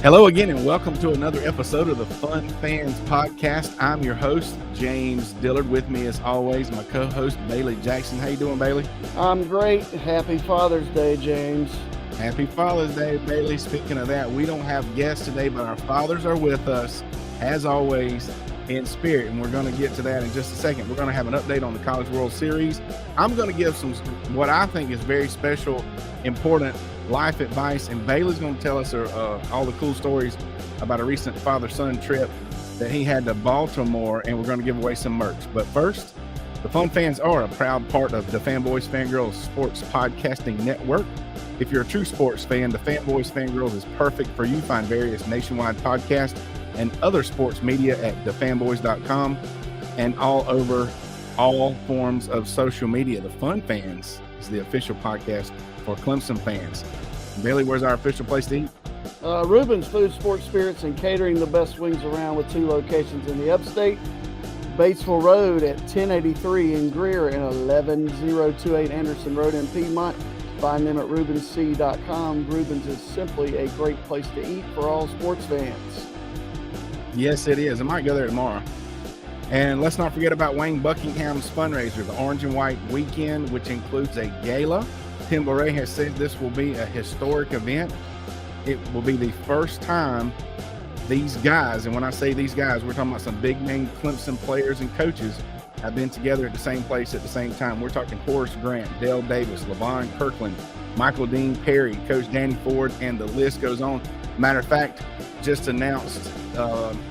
Hello again, and welcome to another episode of the Fun Fans Podcast. I'm your host, James Dillard. With me, as always, my co-host, Bailey Jackson. How you doing, Bailey? I'm great. Happy Father's Day, James. Happy Father's Day, Bailey. Speaking of that, we don't have guests today, but our fathers are with us, as always, in spirit, and we're going to get to that in just a second. We're going to have an update on the College World Series. I'm going to give some what I think is very special, important life advice, and Bailey's going to tell us all the cool stories about a recent father-son trip that he had to Baltimore, and we're going to give away some merch. But first, the Fun Fans are a proud part of the Fanboys Fangirls Sports Podcasting Network. If you're a true sports fan, the Fanboys Fangirls is perfect for you. Find various nationwide podcasts and other sports media at thefanboys.com and all over all forms of social media. The Fun Fans is the official podcast for Clemson fans. Bailey, where's our official place to eat? Reuben's Food, Sports, Spirits, and Catering, the best wings around, with 2 locations in the upstate. Batesville Road at 1083 in Greer and 11028 Anderson Road in Piedmont. Find them at ReubensC.com. Reuben's is simply a great place to eat for all sports fans. Yes, it is. I might go there tomorrow. And let's not forget about Wayne Buckingham's fundraiser, the Orange and White Weekend, which includes a gala. Tim Bourret has said this will be a historic event. It will be the first time these guys, and when I say these guys, we're talking about some big name Clemson players and coaches, have been together at the same place at the same time. We're talking Horace Grant, Dale Davis, LaVon Kirkland, Michael Dean Perry, Coach Danny Ford, and the list goes on. Matter of fact, just announced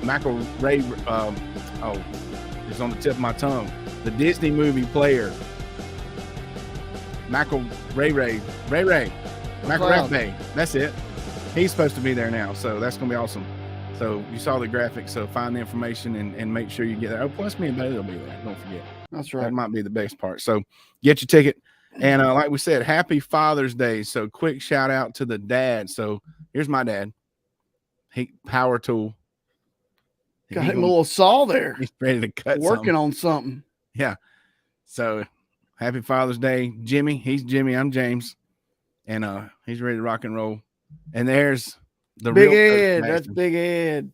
Michael Ray, it's on the tip of my tongue, the Disney movie player, Michael Ray, Michael Ray, that's it. He's supposed to be there now, so that's going to be awesome. So you saw the graphics, so find the information and make sure you get there. Oh, plus me and Bailey will be there. Don't forget. That's right. That might be the best part. So get your ticket. And like we said, happy Father's Day. So quick shout out to the dad. So here's my dad. Power tool. Got him a little saw there. He's ready to cut Working on something. Yeah. So happy Father's Day, Jimmy. He's Jimmy. I'm James. And he's ready to rock and roll. And there's the Big real Ed. That's Big Ed.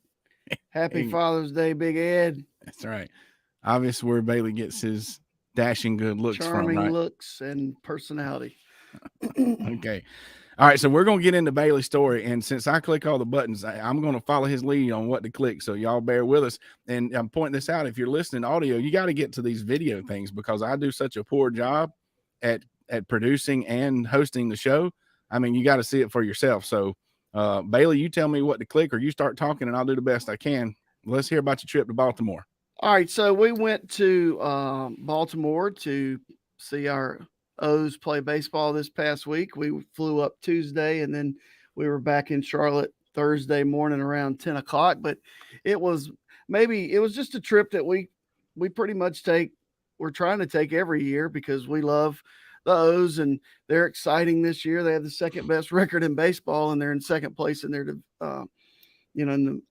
Happy Father's Day, Big Ed. That's right. Obviously, where Bailey gets his dashing good looks Charming from, right? looks and personality. Okay. All right, so we're going to get into Bailey's story, and since I click all the buttons, I'm going to follow his lead on what to click, so y'all bear with us. And I'm pointing this out. If you're listening to audio, you got to get to these video things because I do such a poor job at producing and hosting the show. I mean, you got to see it for yourself. So, Bailey, you tell me what to click, or you start talking, and I'll do the best I can. Let's hear about your trip to Baltimore. All right, so we went to Baltimore to see our O's play baseball this past week. We flew up Tuesday, and then we were back in Charlotte Thursday morning around 10 o'clock. But it was just a trip that we pretty much we're trying to take every year because we love the O's, and they're exciting this year. They have the second best record in baseball, and they're in second place in their, in the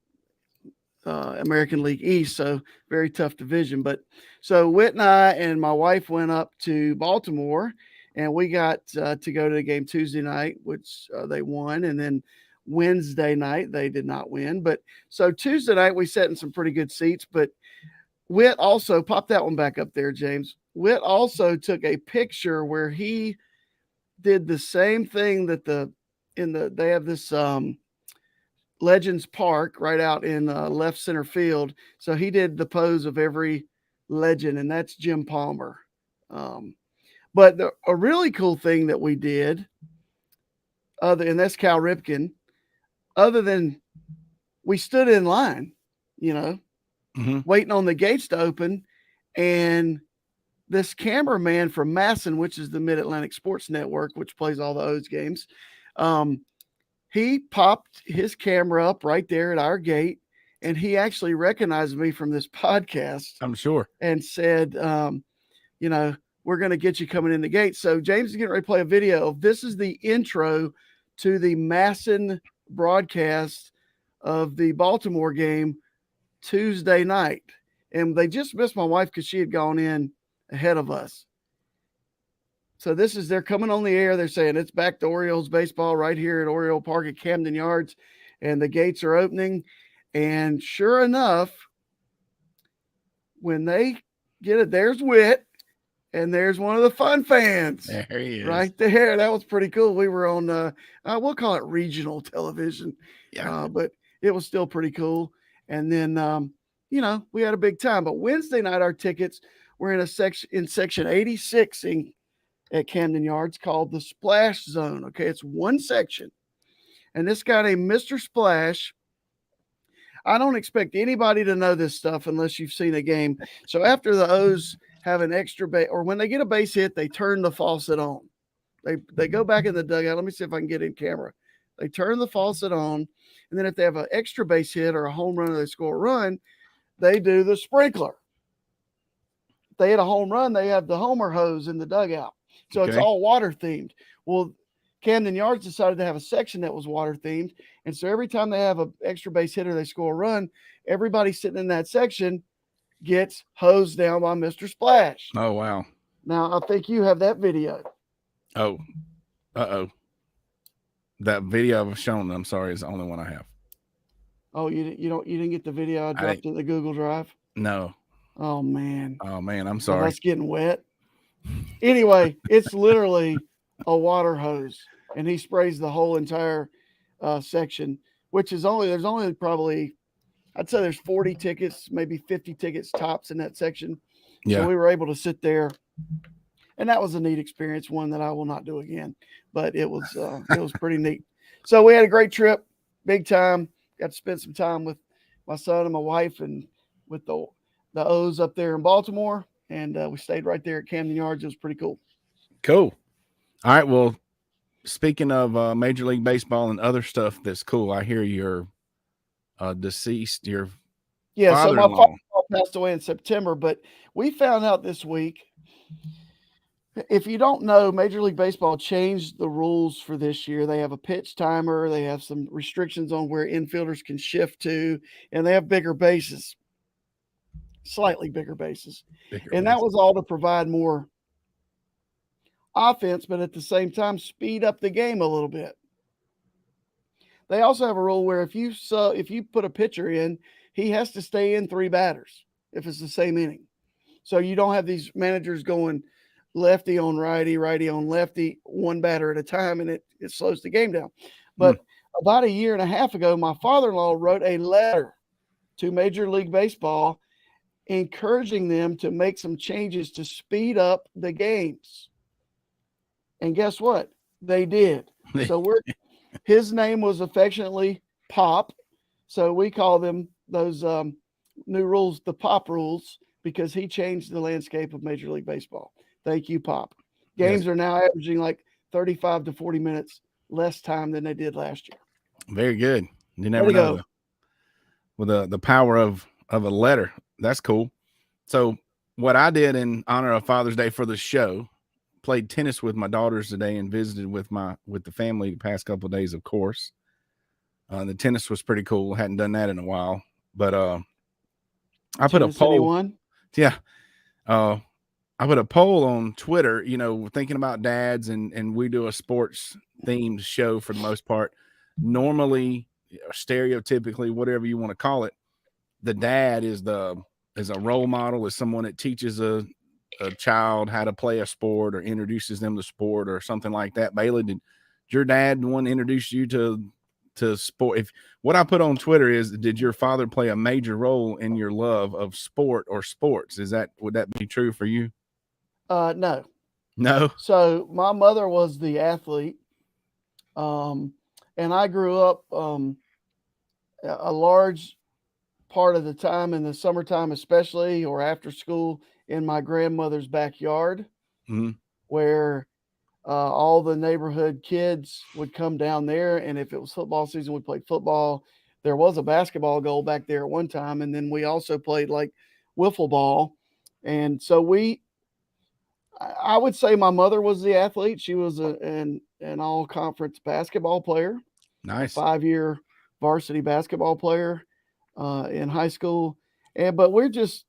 American League East. So very tough division. But so Whit and I and my wife went up to Baltimore, and we got to go to the game Tuesday night, which they won. And then Wednesday night, they did not win. But so Tuesday night, we sat in some pretty good seats, but Whit also pop that one back up there, James. Whit also took a picture where he did the same thing that they have this Legends Park right out in left center field. So he did the pose of every legend, and that's Jim Palmer. But a really cool thing that we did, and that's Cal Ripken, other than we stood in line, waiting on the gates to open, and this cameraman from Masson, which is the Mid-Atlantic Sports Network, which plays all the O's games, he popped his camera up right there at our gate, and he actually recognized me from this podcast. I'm sure. And said, we're going to get you coming in the gate. So James is getting ready to play a video. This is the intro to the Masson broadcast of the Baltimore game Tuesday night. And they just missed my wife because she had gone in ahead of us. So they're coming on the air. They're saying it's back to Orioles baseball right here at Oriole Park at Camden Yards. and the gates are opening. And sure enough, when they get it, there's Wit, and there's one of the fun fans. There he is. Right there. That was pretty cool. We were on, we'll call it regional television, but it was still pretty cool. And then, we had a big time. But Wednesday night, our tickets were in section 86 at Camden Yards called the Splash Zone. Okay, it's one section, and this guy named Mr. Splash. I don't expect anybody to know this stuff unless you've seen a game. So after the O's have an extra base, or when they get a base hit, they turn the faucet on. They go back in the dugout. Let me see if I can get in camera. They turn the faucet on, and then if they have an extra base hit or a home run or they score a run, they do the sprinkler. If they hit a home run, they have the homer hose in the dugout. So It's all water themed. Well, Camden Yards decided to have a section that was water themed. And so every time they have an extra base hit or they score a run, everybody sitting in that section gets hosed down by Mr. Splash. Oh, wow. Now, I think you have that video. Oh, uh-oh. That video I've shown, I'm sorry, is the only one I have. Oh, you didn't get the video I dropped in the Google Drive? No. Oh, man. I'm sorry. Well, that's getting wet. Anyway, it's literally a water hose, and he sprays the whole entire section, which is there's only probably, I'd say there's 40 tickets, maybe 50 tickets tops in that section. Yeah. So we were able to sit there, and that was a neat experience, one that I will not do again, but it was pretty neat. So we had a great trip, big time. Got to spend some time with my son and my wife and with the O's up there in Baltimore, and we stayed right there at Camden Yards. It was pretty cool. Cool. All right. Well, speaking of Major League Baseball and other stuff that's cool, I hear your deceased, your father-in-law. So my father passed away in September, but we found out this week, if you don't know, Major League Baseball changed the rules for this year. They have a pitch timer. They have some restrictions on where infielders can shift to, and they have bigger bases, slightly bigger bases. That was all to provide more offense, but at the same time, speed up the game a little bit. They also have a rule where if you put a pitcher in, he has to stay in 3 batters if it's the same inning. So you don't have these managers going lefty on righty, righty on lefty, 1 batter at a time, and it slows the game down. But about a year and a half ago, my father-in-law wrote a letter to Major League Baseball encouraging them to make some changes to speed up the games. And guess what? They did. So his name was affectionately Pop. So we call them those new rules, the Pop rules, because he changed the landscape of Major League Baseball. Thank you, Pop. Games are now averaging like 35 to 40 minutes less time than they did last year. Very good. You never know. With the power of a letter. That's cool. So what I did in honor of Father's Day for the show, played tennis with my daughters today and visited with the family the past couple of days, of course. The tennis was pretty cool. Hadn't done that in a while, but I put a poll. Yeah. I put a poll on Twitter, thinking about dads, and we do a sports themed show for the most part. Normally, stereotypically, whatever you want to call it, the dad is a role model, is someone that teaches a child how to play a sport or introduces them to sport or something like that. Bailey, did your dad the one introduce you to sport? If what I put on Twitter is, did your father play a major role in your love of sport or sports? Would that be true for you? No. So my mother was the athlete. And I grew up a large part of the time in the summertime, especially, or after school, in my grandmother's backyard, where all the neighborhood kids would come down there. And if it was football season, we played football. There was a basketball goal back there at one time. And then we also played like wiffle ball. And so I would say my mother was the athlete. She was an all-conference basketball player. Nice. 5-year varsity basketball player in high school. But we're just,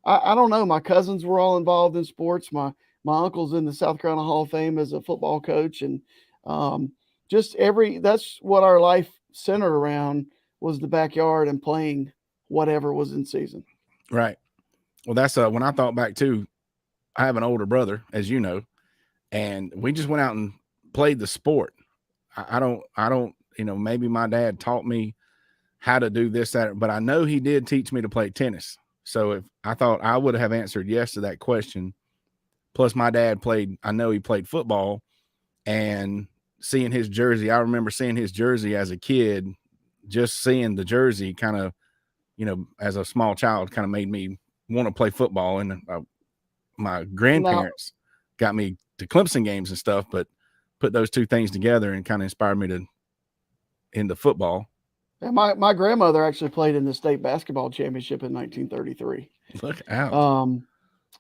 I don't know. My cousins were all involved in sports. My uncle's in the South Carolina Hall of Fame as a football coach. And that's what our life centered around, was the backyard and playing whatever was in season. Right. Well, that's when I thought back too. I have an older brother, as you know, and we just went out and played the sport. I don't, maybe my dad taught me how to do this, that, but I know he did teach me to play tennis. So if I thought I would have answered yes to that question, plus my dad I know he played football, and seeing his jersey, I remember seeing his jersey as a kid, just seeing the jersey kind of, as a small child kind of made me want to play football. And my Now, grandparents got me to Clemson games and stuff, but put those two things together and kind of inspired me to into football. and my grandmother actually played in the state basketball championship in 1933. Look out.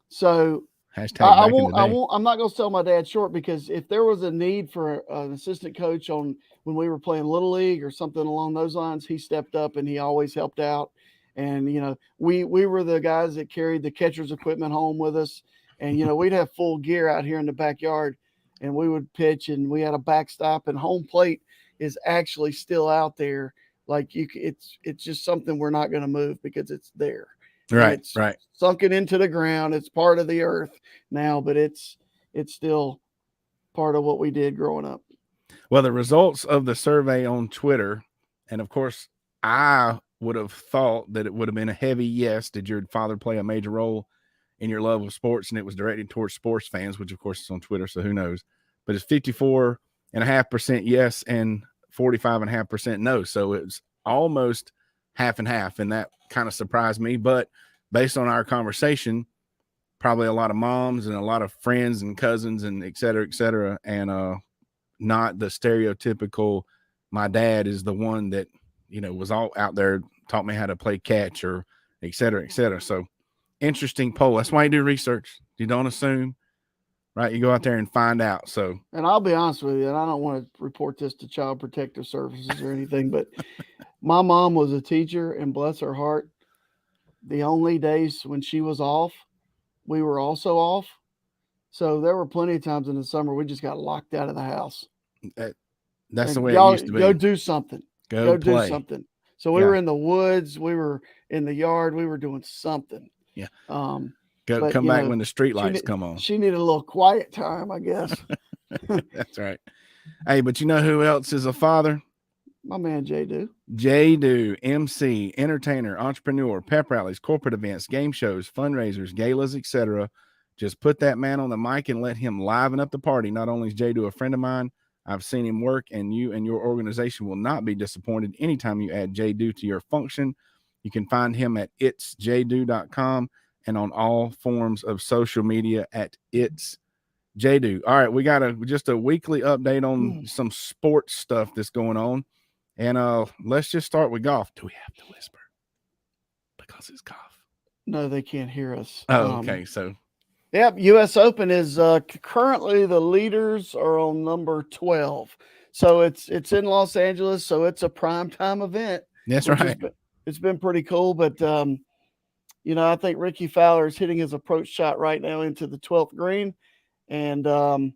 So Hashtag back in the day. I'm not going to sell my dad short, because if there was a need for an assistant coach on when we were playing Little League or something along those lines, he stepped up and he always helped out. And, we were the guys that carried the catcher's equipment home with us. And, we'd have full gear out here in the backyard, and we would pitch, and we had a backstop, and home plate is actually still out there. Like it's just something we're not going to move because it's there. Right, it's right. sunken into the ground. It's part of the earth now, but it's still part of what we did growing up. Well, the results of the survey on Twitter, and of course, I would have thought that it would have been a heavy yes. Did your father play a major role in your love of sports? And it was directed towards sports fans, which of course is on Twitter, so who knows? But it's 54.5% yes and 45.5% no. So it's almost half and half, and that kind of surprised me. But based on our conversation, probably a lot of moms and a lot of friends and cousins and et cetera, and not the stereotypical, my dad is the one that, was all out there, taught me how to play catch or et cetera, et cetera. So interesting poll. That's why you do research. You don't assume, right? You go out there and find out. So, and I'll be honest with you, and I don't want to report this to Child Protective Services or anything, but my mom was a teacher, and bless her heart, the only days when she was off, we were also off. So there were plenty of times in the summer we just got locked out of the house. That's the way it used to be. Go do something. Go do something. So we were in the woods, we were in the yard, we were doing something. Yeah. Come back when the street lights come on. She needed a little quiet time, I guess. That's right. Hey, but you know who else is a father? My man J-Do, MC, entertainer, entrepreneur, pep rallies, corporate events, game shows, fundraisers, galas, etc. Just put that man on the mic and let him liven up the party. Not only is J-Do a friend of mine, I've seen him work, and you and your organization will not be disappointed anytime you add J-Do to your function. You can find him at itsjdo.com and on all forms of social media at itsjdo. All right, we got just a weekly update on some sports stuff that's going on. And let's just start with golf. Do we have to whisper? Because it's golf. No, they can't hear us. Oh, okay. So, yep, U.S. Open is currently the leaders are on number 12. So it's in Los Angeles, so it's a primetime event. That's right. It's been pretty cool, but I think Ricky Fowler is hitting his approach shot right now into the 12th green, and the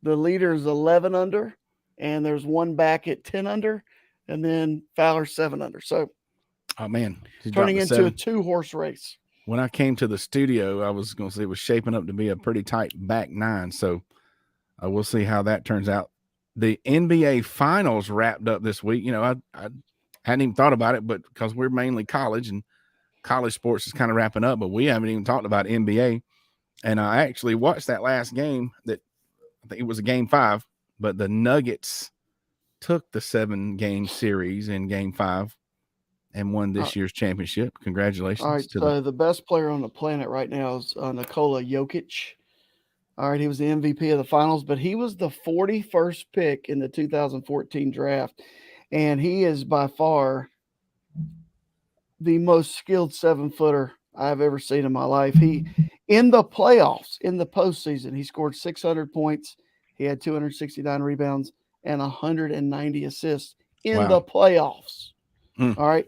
leader is 11 under, and there's one back at 10 under. And then Fowler 7 under. So, oh man, turning into a 2-horse race. When I came to the studio, I was going to say it was shaping up to be a pretty tight back 9. So we'll see how that turns out. The NBA Finals wrapped up this week. I hadn't even thought about it, but because we're mainly college and college sports is kind of wrapping up, but we haven't even talked about NBA. And I actually watched that last game. That I think it was a game 5, but the Nuggets took the 7-game series in game 5 and won this year's championship. Congratulations. All right. So the best player on the planet right now is Nikola Jokic. All right. He was the MVP of the finals, but he was the 41st pick in the 2014 draft. And he is by far the most skilled 7-footer I've ever seen in my life. He, in the playoffs, in the postseason, he scored 600 points. He had 269 rebounds and 190 assists in the playoffs. All right.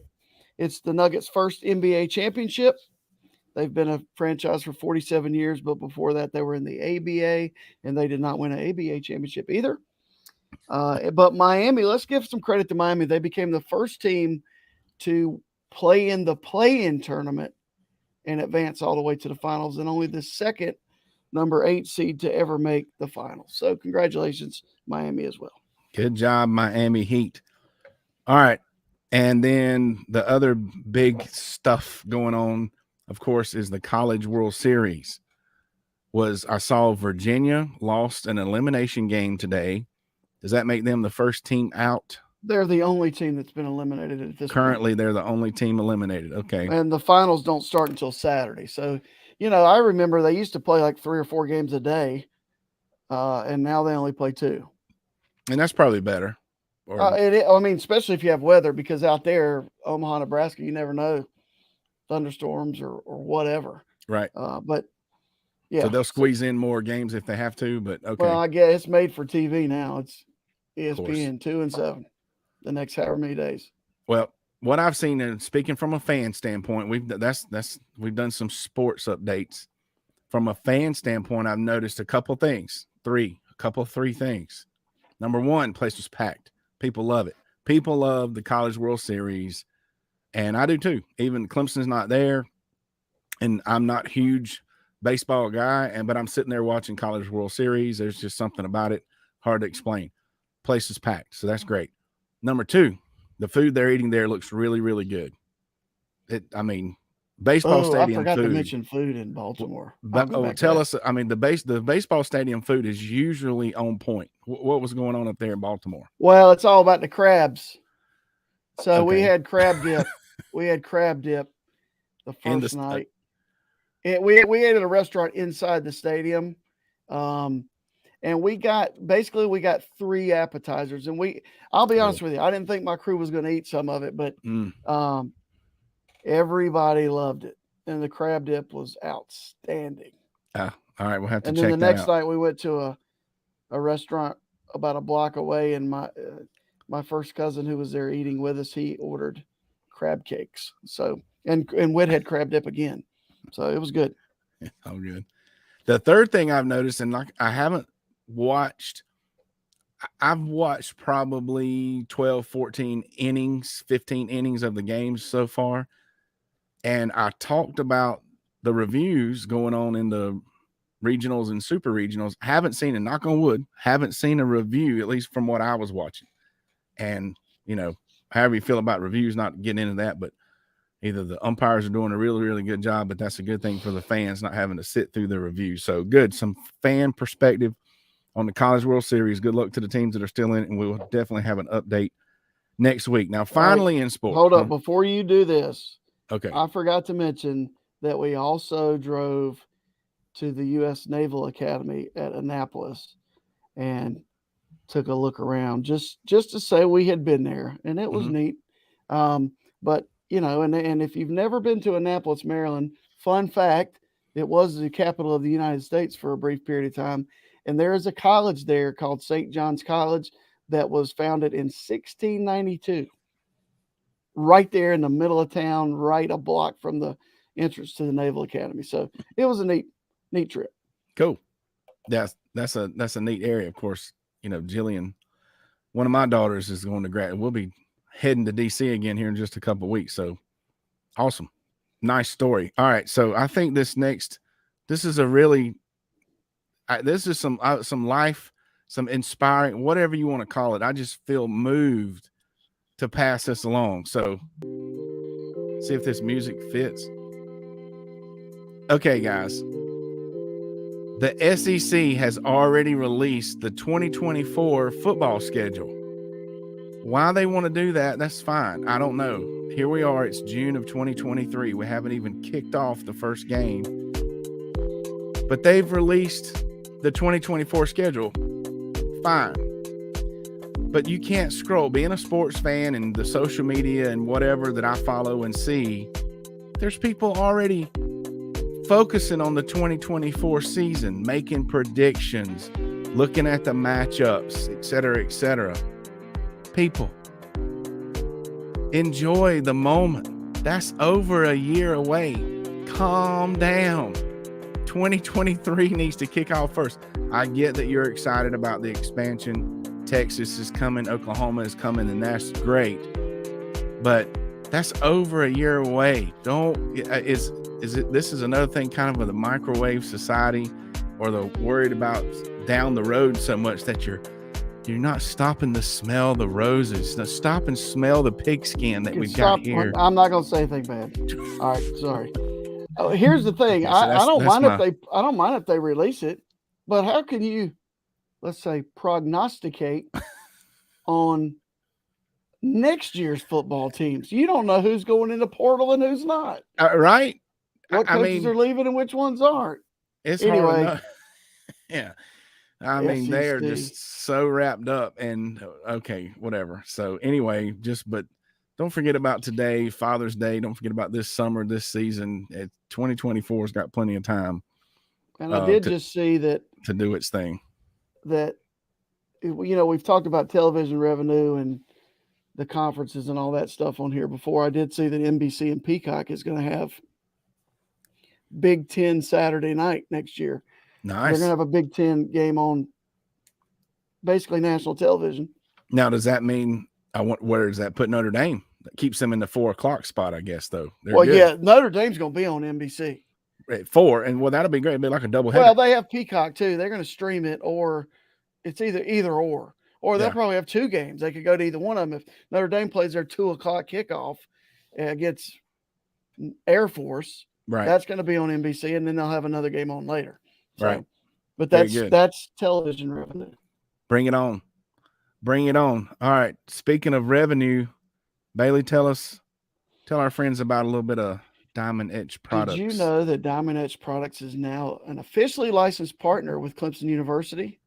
It's the Nuggets' first NBA championship. They've been a franchise for 47 years, but before that, they were in the ABA, and they did not win an ABA championship either. But Miami, let's give some credit to Miami. They became the first team to play in the play-in tournament and advance all the way to the finals, and only the second number 8 seed to ever make the finals. So congratulations, Miami, as well. Good job, Miami Heat. All right. And then the other big stuff going on, of course, is the College World Series. I saw Virginia lost an elimination game today. Does that make them the first team out? They're the only team that's been eliminated at this Currently, point. they're the only team eliminated. Okay. And the finals don't start until Saturday. So, I remember they used to play like 3 or 4 games a day, and now they only play 2. And that's probably better. Especially if you have weather, because out there, Omaha, Nebraska, you never know, thunderstorms or whatever. Right. But yeah. So they'll squeeze in more games if they have to, but okay. Well, I guess it's made for TV now. It's ESPN 2 and 7 the next however many days. Well, what I've seen, and speaking from a fan standpoint, we've done some sports updates. From a fan standpoint, I've noticed a couple things. Three things. Number one, place was packed. People love it. People love the College World Series, and I do too. Even Clemson's not there, and I'm not a huge baseball guy, but I'm sitting there watching College World Series. There's just something about it hard to explain. Place is packed, so that's great. Number two, the food they're eating there looks really, really good. Baseball stadium food. I forgot to mention food in Baltimore. Tell us. The baseball stadium food is usually on point. What was going on up there in Baltimore? Well, it's all about the crabs. So we had crab dip. The first night. We ate at a restaurant inside the stadium, and we got 3 appetizers. And I'll be honest with you, I didn't think my crew was going to eat some of it, but everybody loved it, and the crab dip was outstanding. All right, we'll have to check that out. And then the next night we went to a restaurant about a block away, and my first cousin who was there eating with us, he ordered crab cakes. So and Whit had crab dip again. So it was good. Oh, good. The third thing I've noticed, and I've watched probably 12, 14 innings, 15 innings of the games so far. And I talked about the reviews going on in the regionals and super regionals. Haven't seen a knock on wood, haven't seen a review, at least from what I was watching. And, however you feel about reviews, not getting into that, but either the umpires are doing a really, really good job, but that's a good thing for the fans not having to sit through the reviews. So good. Some fan perspective on the College World Series. Good luck to the teams that are still in it, and we'll definitely have an update next week. Now, finally in sports. Hold up. Before you do this, okay, I forgot to mention that we also drove to the U.S. Naval Academy at Annapolis and took a look around just to say we had been there, and it was neat. But and if you've never been to Annapolis, Maryland, fun fact, it was the capital of the United States for a brief period of time. And there is a college there called St. John's College that was founded in 1692, right there in the middle of town, right a block from the entrance to the Naval Academy. So it was a neat trip. Cool. That's a neat area. Of course, Jillian, one of my daughters is going to grad. We'll be heading to DC again here in just a couple of weeks. So awesome. Nice story. All right. So I think this is some life, some inspiring, whatever you want to call it. I just feel moved to pass this along. So see if this music fits. Okay, guys. The SEC has already released the 2024 football schedule. Why they want to do that, that's fine. I don't know. Here we are. It's June of 2023. We haven't even kicked off the first game. But they've released the 2024 schedule. Fine. But you can't scroll. Being a sports fan and the social media and whatever that I follow and see, there's people already focusing on the 2024 season, making predictions, looking at the matchups, et cetera, et cetera. People, enjoy the moment. That's over a year away. Calm down. 2023 needs to kick off first. I get that you're excited about the expansion. Texas is coming, Oklahoma is coming, and that's great. But that's over a year away. Is it? This is another thing, kind of the microwave society, or the worried about down the road so much that you're not stopping to smell the roses. Now stop and smell the pigskin that we've got here. I'm not going to say anything bad. All right, sorry. Oh, here's the thing. Okay, so I don't mind if they release it, but how can you, let's say, prognosticate on next year's football teams? You don't know who's going in the portal and who's not. Right? What coaches are leaving and which ones aren't. It's hard to know. Yeah. I mean, they are just so wrapped up, and okay, whatever. So anyway, but don't forget about today, Father's Day. Don't forget about this summer, this season. 2024 has got plenty of time. And I did just see that to do its thing. That, we've talked about television revenue and the conferences and all that stuff on here before. I did see that NBC and Peacock is going to have Big Ten Saturday night next year. Nice. They're going to have a Big Ten game on basically national television. Now, does that mean where does that put Notre Dame? That keeps them in the 4:00 spot, I guess, though. Yeah, Notre Dame's going to be on NBC at 4, and that'll be great. It'll be like a double header. Well, they have Peacock too. They're going to stream it, or it's either or they'll probably have 2 games. They could go to either one of them. If Notre Dame plays their 2:00 kickoff against Air Force, right, that's going to be on NBC, and then they'll have another game on later. So, right. But that's television revenue. Bring it on. Bring it on. All right. Speaking of revenue, Bailey, tell our friends about a little bit of Diamond Etch Products. Did you know that Diamond Etch Products is now an officially licensed partner with Clemson University?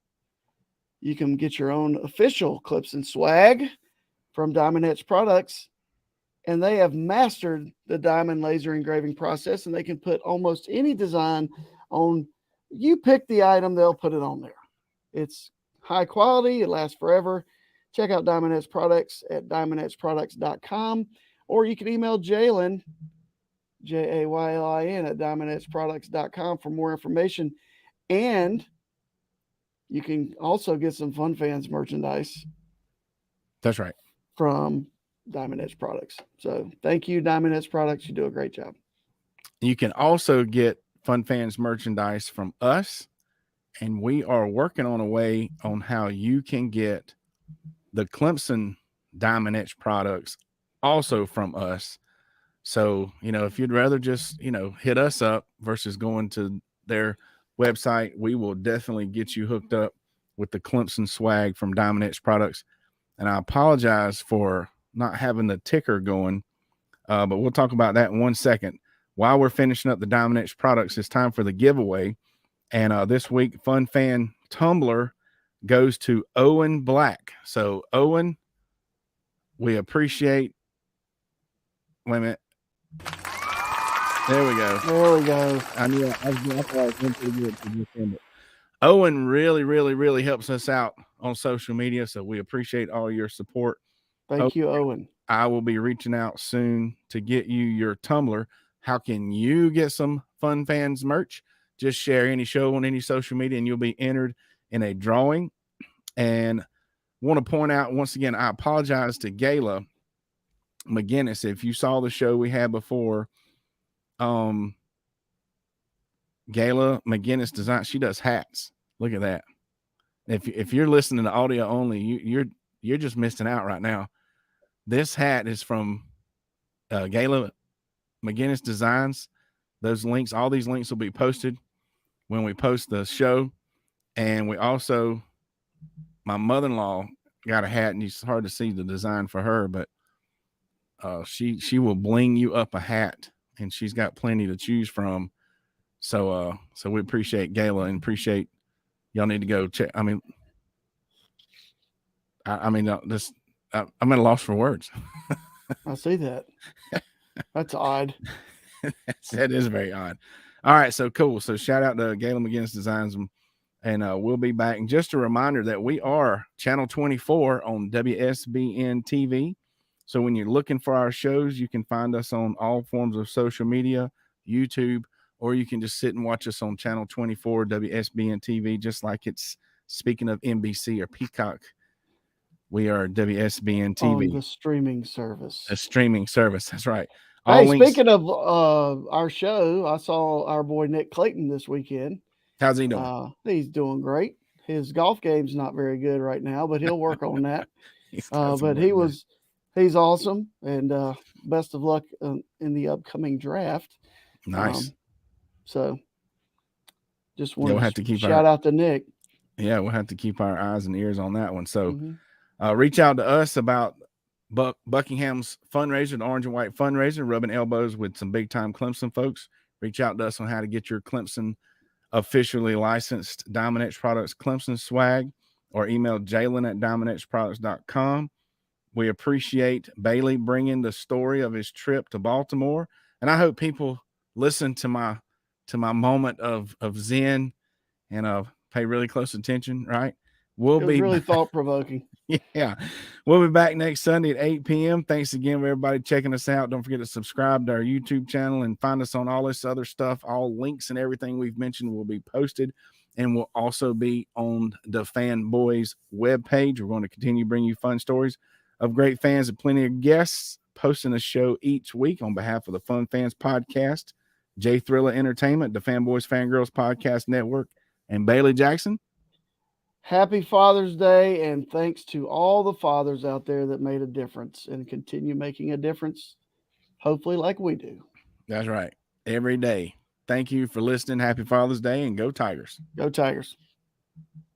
You can get your own official Clemson swag from Diamond Etch Products, and they have mastered the diamond laser engraving process, and they can put almost any design on. You pick the item, they'll put it on there. It's high quality. It lasts forever. Check out Diamond Etch Products at diamondetchproducts.com, or you can email Jaylin, Jaylin, at diamondetchproducts.com for more information. And you can also get some Fun Fans merchandise. That's right. From Diamond Etch Products. So thank you, Diamond Etch Products. You do a great job. You can also get Fun Fans merchandise from us, and we are working on a way on how you can get the Clemson Diamond Etch products also from us. So, if you'd rather just, hit us up versus going to their website, we will definitely get you hooked up with the Clemson swag from Diamond Etch Products. And I apologize for not having the ticker going, but we'll talk about that in 1 second. While we're finishing up the Diamond Etch Products, it's time for the giveaway. And this week, Fun Fan Tumbler goes to Owen Black. So, Owen, we appreciate. Wait a minute. There we go. I knew I thought I was going to do it to just end it. Owen really, really, really helps us out on social media, so we appreciate all your support. Thank you, Owen. I will be reaching out soon to get you your tumbler. How can you get some Fun Fans merch? Just share any show on any social media, and you'll be entered in a drawing. And want to point out once again, I apologize to Gayla McGinnis. If you saw the show we had before, Gayla McGinnis design. She does hats. Look at that. If you're listening to audio only, you're just missing out right now. This hat is from Gayla McGinnis Designs. Those links, all these links will be posted when we post the show. And we also, my mother-in-law got a hat, and it's hard to see the design for her, but she will bling you up a hat, and she's got plenty to choose from. So we appreciate Gayla and appreciate y'all need to go check. I mean, I'm at a loss for words. I see that. That's odd. That is very odd. All right, so cool. So shout out to Gayla McGinnis Designs, and we'll be back. And just a reminder that we are Channel 24 on WSBN TV. So when you're looking for our shows, you can find us on all forms of social media, YouTube, or you can just sit and watch us on Channel 24 WSBN TV, just like it's, speaking of NBC or Peacock, We are WSBN on TV, the streaming service. a streaming service. That's right. All Hey, links. speaking of our show, I saw our boy Nick Clayton this weekend. How's he doing? He's doing great. His golf game's not very good right now, but he'll work on that. He's got some But work to do. he's awesome, and best of luck in the upcoming draft. Nice. So just Yeah, we'll want have to to keep shout out to Nick. Yeah, we'll have to keep our eyes and ears on that one. So Mm-hmm. reach out to us about Buckingham's fundraiser, the Orange and White fundraiser, rubbing elbows with some big time Clemson folks. Reach out to us on how to get your Clemson officially licensed Diamond X Products Clemson swag, or email jalen@diamondxproducts.com. We appreciate Bailey bringing the story of his trip to Baltimore, and I hope people listen to my moment of zen and pay really close attention. Right, we'll It was be really thought provoking. yeah, we'll be back next Sunday at 8 p.m. Thanks again for everybody checking us out. Don't forget to subscribe to our YouTube channel and find us on all this other stuff. All links and everything we've mentioned will be posted and will also be on the Fanboys webpage. We're going to continue bringing you fun stories of great fans and plenty of guests posting a show each week on behalf of the Fun Fans Podcast, J Thriller Entertainment, the Fanboys Fangirls Podcast Network, and Bailey Jackson. Happy Father's Day, and thanks to all the fathers out there that made a difference and continue making a difference, hopefully like we do. That's right. Every day. Thank you for listening. Happy Father's Day, and go Tigers. Go Tigers.